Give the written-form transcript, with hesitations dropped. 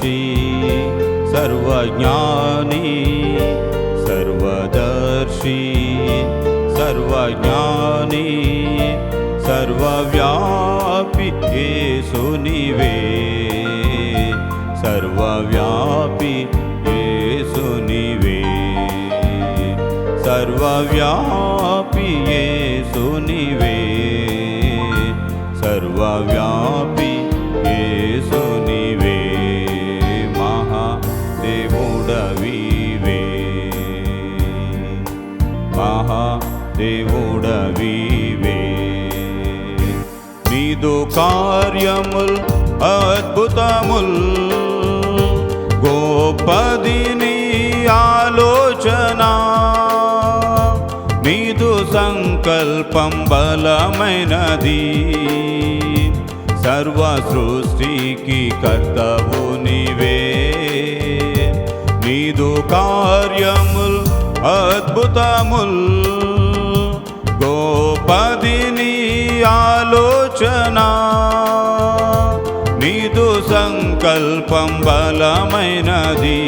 सर्वदर्शी सर्वज्ञानी सर्वदर्शी सर्वज्ञानी सर्वव्यापी येसु नीवे सर्वव्यापी येसु नीवे सर्वव्यापी येसु नीवे सर्वव्यापी येसु नीवे महादेवुडवीवे महादेवुडवीवे नीदु కార్యముల్ అద్భుతముల్ గొప్పది నీ ఆలోచన నీదు సంకల్పం బలమైనది సర్వ సృష్టికి కర్తవు నీవే నీదు కార్యముల్ అద్భుతముల్ గొప్పది నీ ఆలోచన నీదు సంకల్పం బలమైనది